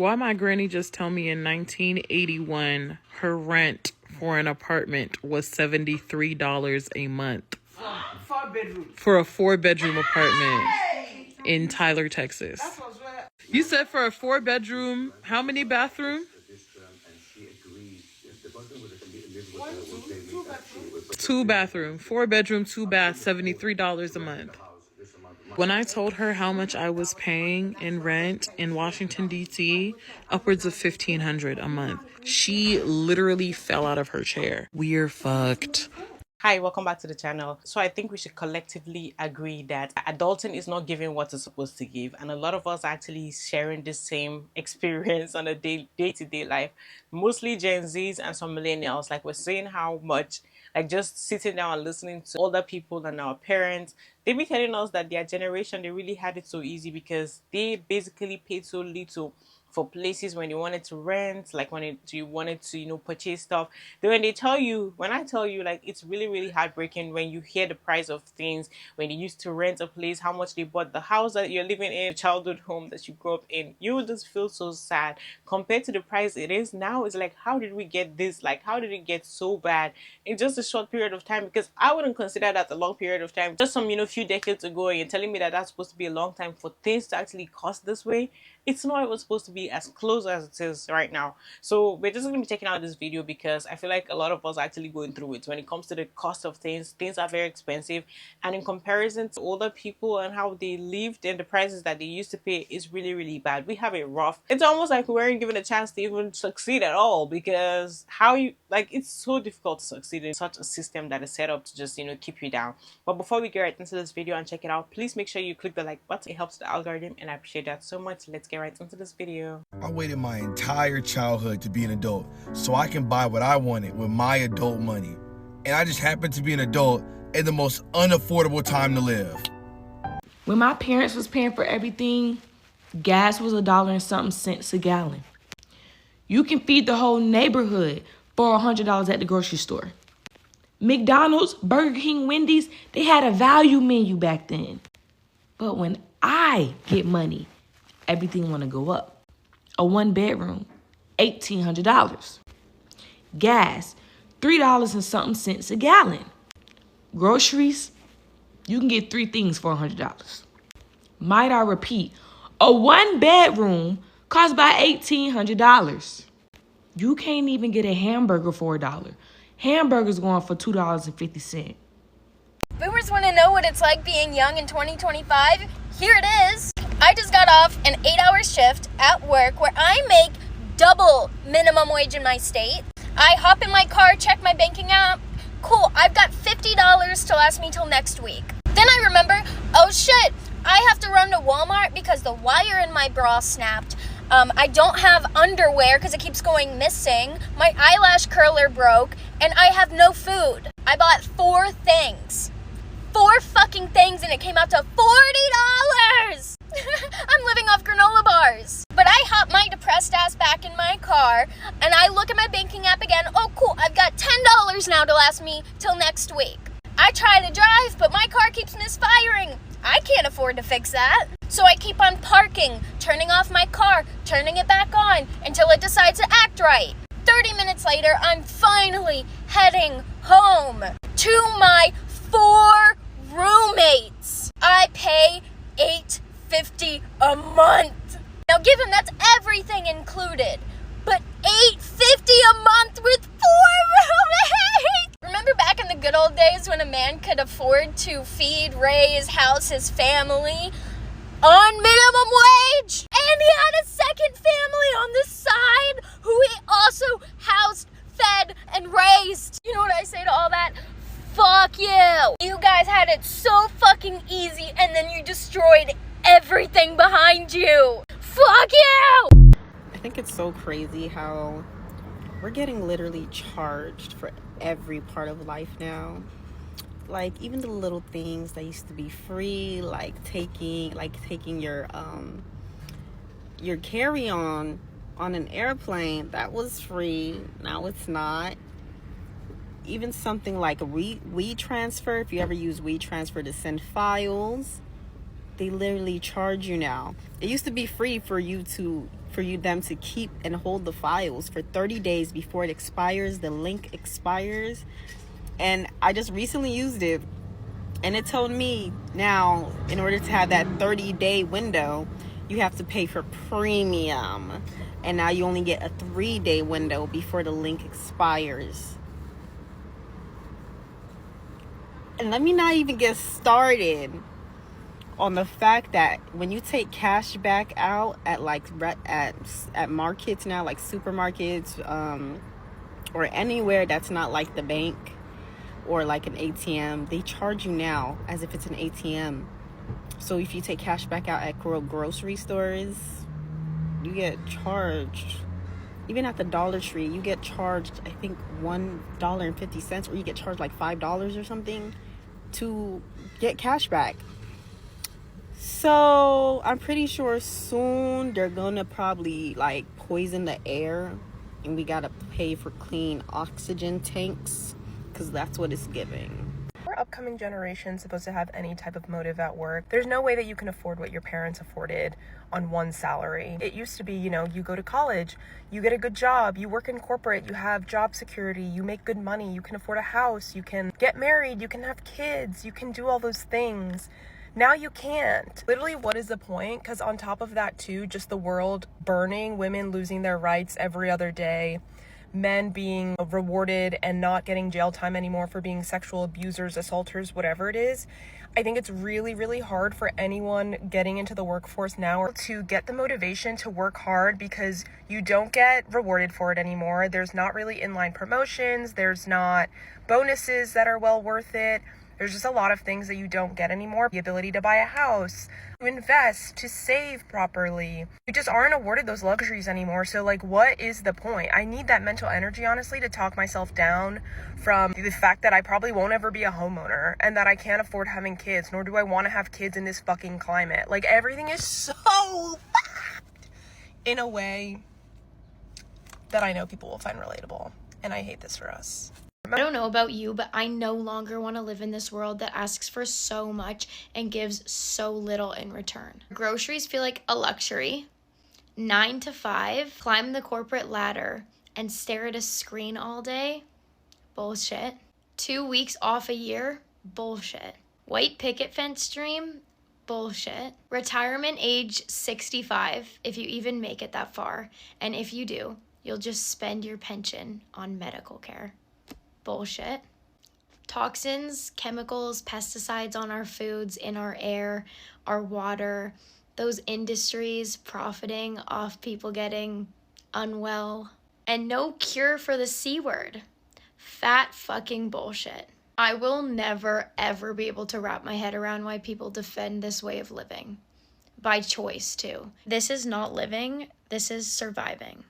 Why my granny just tell me in 1981 her rent for an apartment was $73 a month. For a 4-bedroom apartment in Tyler, Texas. You said for a 4-bedroom, how many bathrooms? 2 bathroom, 4-bedroom, 2 bath, $73 a month. When I told her how much I was paying in rent in Washington, D.C., upwards of $1,500 a month, she literally fell out of her chair. We're fucked. Hi, welcome back to the channel. So I think we should collectively agree that adulting is not giving what it's supposed to give, and a lot of us are actually sharing the same experience on a day-to-day life, mostly Gen Zs and some millennials. Like, we're seeing how much, like, just sitting down and listening to older people and our parents, they be telling us that their generation, they really had it so easy because they basically paid so little for places when you wanted to rent, like when you wanted to, purchase stuff. Then when I tell you, like, it's really, really heartbreaking when you hear the price of things, when you used to rent a place, how much they bought the house that you're living in, the childhood home that you grew up in. You would just feel so sad compared to the price it is now. It's like, how did we get this? Like, how did it get so bad in just a short period of time? Because I wouldn't consider that a long period of time. Just some, few decades ago, and you're telling me that that's supposed to be a long time for things to actually cost this way. It's not even supposed to be as close as it is right now. So we're just going to be checking out this video because I feel like a lot of us are actually going through it. When it comes to the cost of things are very expensive, and in comparison to older people and how they lived and the prices that they used to pay is really, really bad. We have it rough. It's almost like we weren't given a chance to even succeed at all, because it's so difficult to succeed in such a system that is set up to just keep you down. But before we get right into this video and check it out, please make sure you click the like button. It helps the algorithm and I appreciate that so much. Let's get right into this video. I waited my entire childhood to be an adult so I can buy what I wanted with my adult money. And I just happened to be an adult at the most unaffordable time to live. When my parents was paying for everything, gas was $1 and something cents a gallon. You can feed the whole neighborhood for $100 at the grocery store. McDonald's, Burger King, Wendy's, they had a value menu back then. But when I get money, everything want to go up. A 1-bedroom, $1,800. Gas, $3 and something cents a gallon. Groceries, you can get 3 things for $100. Might I repeat, a 1-bedroom costs about $1,800. You can't even get a hamburger for $1. Hamburgers going for $2.50. Boomers want to know what it's like being young in 2025? Here it is. I just got off an 8-hour shift at work where I make double minimum wage in my state. I hop in my car, check my banking app. Cool, I've got $50 to last me till next week. Then I remember, oh shit, I have to run to Walmart because the wire in my bra snapped. I don't have underwear because it keeps going missing. My eyelash curler broke, and I have no food. I bought 4 things. 4 fucking things, and it came out to $40! I'm living off granola bars. But I hop my depressed ass back in my car, and I look at my banking app again. Oh cool, I've got $10 now to last me till next week. I try to drive, but my car keeps misfiring. I can't afford to fix that. So I keep on parking, turning off my car, turning it back on until it decides to act right. 30 minutes later, I'm finally heading home to my 4 roommates. I pay $8.50 a month. Now give them that's everything included, but $8.50 a month with 4 roommates. Remember back in the good old days when a man could afford to feed, raise, house his family on minimum wage? And he had a second family on the side who he also housed, fed, and raised. You know what I say to all that? Fuck you. You guys had it so fucking easy, and then you destroyed everything behind you. Fuck you. I think it's so crazy how we're getting literally charged for every part of life now. Like, even the little things that used to be free, like taking your carry-on on an airplane, that was free. Now it's not. Even something like a WeTransfer, if you ever use WeTransfer to send files, They literally charge you now. It used to be free for them to keep and hold the files for 30 days before it expires. The link expires. And I just recently used it, and it told me now, in order to have that 30-day window, you have to pay for premium. And now you only get a 3-day window before the link expires. And let me not even get started on the fact that when you take cash back out at at markets now, like supermarkets, or anywhere that's not like the bank or like an ATM, they charge you now as if it's an ATM. So if you take cash back out at grocery stores, you get charged. Even at the Dollar Tree, you get charged, I think, $1.50, or you get charged like $5 or something to get cash back. So I'm pretty sure soon they're gonna probably like poison the air, and we gotta pay for clean oxygen tanks, because that's what it's giving. Our upcoming generation supposed to have any type of motive at work. There's no way that you can afford what your parents afforded on one salary. It used to be, you go to college, you get a good job, you work in corporate, you have job security, you make good money, you can afford a house, you can get married, you can have kids, you can do all those things. Now you can't. Literally, what is the point? Because on top of that too, just the world burning, women losing their rights every other day, men being rewarded and not getting jail time anymore for being sexual abusers, assaulters, whatever it is. I think it's really, really hard for anyone getting into the workforce now to get the motivation to work hard, because you don't get rewarded for it anymore. There's not really inline promotions. There's not bonuses that are well worth it. There's just a lot of things that you don't get anymore. The ability to buy a house, to invest, to save properly. You just aren't awarded those luxuries anymore. So like, what is the point? I need that mental energy, honestly, to talk myself down from the fact that I probably won't ever be a homeowner and that I can't afford having kids, nor do I want to have kids in this fucking climate. Like, everything is so fucked in a way that I know people will find relatable. And I hate this for us. I don't know about you, but I no longer want to live in this world that asks for so much and gives so little in return. Groceries feel like a luxury. 9 to 5, climb the corporate ladder and stare at a screen all day. Bullshit. 2 weeks off a year. Bullshit. White picket fence dream. Bullshit. Retirement age 65, if you even make it that far. And if you do, you'll just spend your pension on medical care. Bullshit. Toxins, chemicals, pesticides on our foods, in our air, our water, those industries profiting off people getting unwell, and no cure for the C word. Fat fucking bullshit. I will never ever be able to wrap my head around why people defend this way of living. By choice too. This is not living, this is surviving.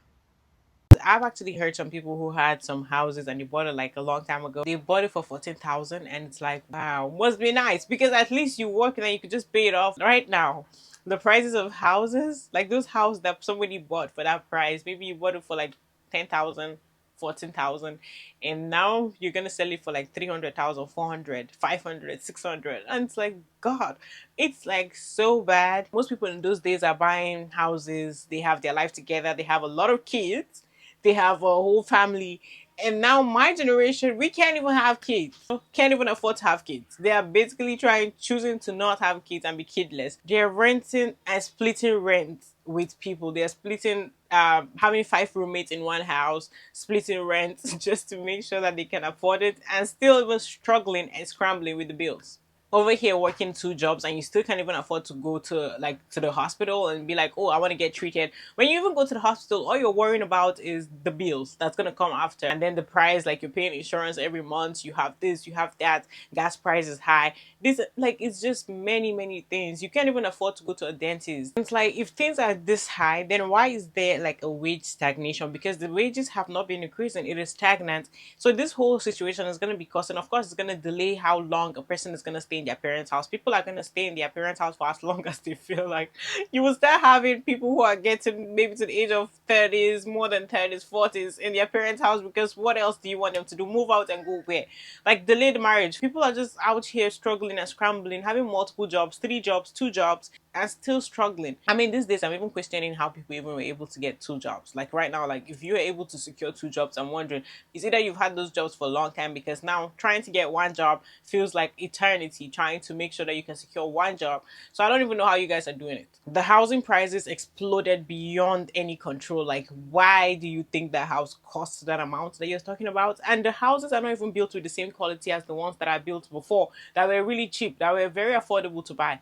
I've actually heard some people who had some houses and they bought it like a long time ago. They bought it for 14,000, and it's like, wow, must be nice, because at least you work and then you could just pay it off. Right now, the prices of houses, like those houses that somebody bought for that price, maybe you bought it for like 10,000, 14,000, and now you're gonna sell it for like 300,000, 400, 500, 600, and it's like, God, it's like so bad. Most people in those days are buying houses, they have their life together, they have a lot of kids, they have a whole family. And now my generation, we can't even have kids. Can't even afford to have kids. They are basically choosing to not have kids and be kidless. They're renting and splitting rent with people. They're splitting, having 5 roommates in one house, splitting rent just to make sure that they can afford it, and still even struggling and scrambling with the bills. Over here working 2 jobs, and you still can't even afford to go to the hospital and be like, oh, I want to get treated. When you even go to the hospital, all you're worrying about is the bills that's going to come after, and then the price, like you're paying insurance every month, you have this, you have that, gas price is high, this, like, it's just many things. You can't even afford to go to a dentist. It's like, if things are this high, then why is there like a wage stagnation? Because the wages have not been increasing, it is stagnant. So this whole situation is going to be costing, of course it's going to delay how long a person is going to stay in their parents' house. People are going to stay in their parents' house for as long as they feel like. You will start having people who are getting maybe to the age of 30s, more than 30s, 40s in their parents' house, because what else do you want them to do? Move out and go where? Like delayed marriage. People are just out here struggling and scrambling, having multiple jobs, 3 jobs, 2 jobs, and still struggling. I mean, these days I'm even questioning how people even were able to get 2 jobs. Like right now, like if you're able to secure 2 jobs, I'm wondering, is it that you've had those jobs for a long time? Because now trying to get 1 job feels like eternity, trying to make sure that you can secure 1 job. So I don't even know how you guys are doing it. The housing prices exploded beyond any control. Like, why do you think that house costs that amount that you're talking about? And the houses are not even built with the same quality as the ones that are built before, that were really cheap, that were very affordable to buy.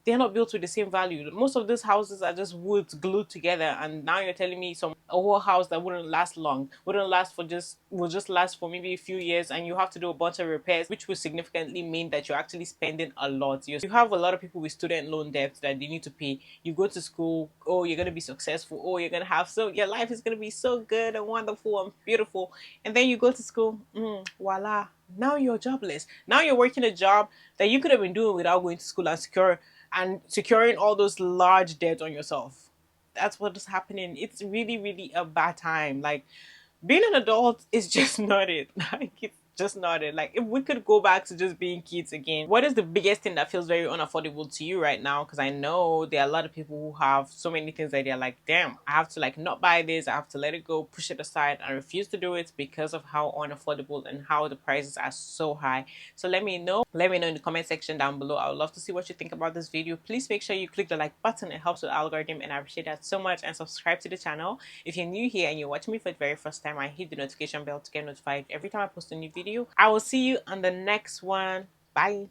They're not built with the same value. Most of these houses are just woods glued together, and now you're telling me a whole house that wouldn't last long, will just last for maybe a few years, and you have to do a bunch of repairs, which will significantly mean that you're actually spending a lot. You have a lot of people with student loan debt that they need to pay. You go to school, oh, you're gonna be successful, oh, you're gonna have your life is gonna be so good and wonderful and beautiful, and then you go to school, voila, now you're jobless. Now you're working a job that you could have been doing without going to school and securing all those large debts on yourself. That's what is happening. It's really, really a bad time. Like, being an adult is just not it. Like, it's just not it. Like, if we could go back to just being kids again, what is the biggest thing that feels very unaffordable to you right now? Because I know there are a lot of people who have so many things that they're like, damn, I have to like not buy this, I have to let it go, push it aside, and refuse to do it because of how unaffordable and how the prices are so high. So let me know in the comment section down below. I would love to see what you think about this video. Please make sure you click the like button. It helps with the algorithm, and I appreciate that so much. And subscribe to the channel. If you're new here and you're watching me for the very first time, I hit the notification bell to get notified every time I post a new video. I will see you on the next one. Bye.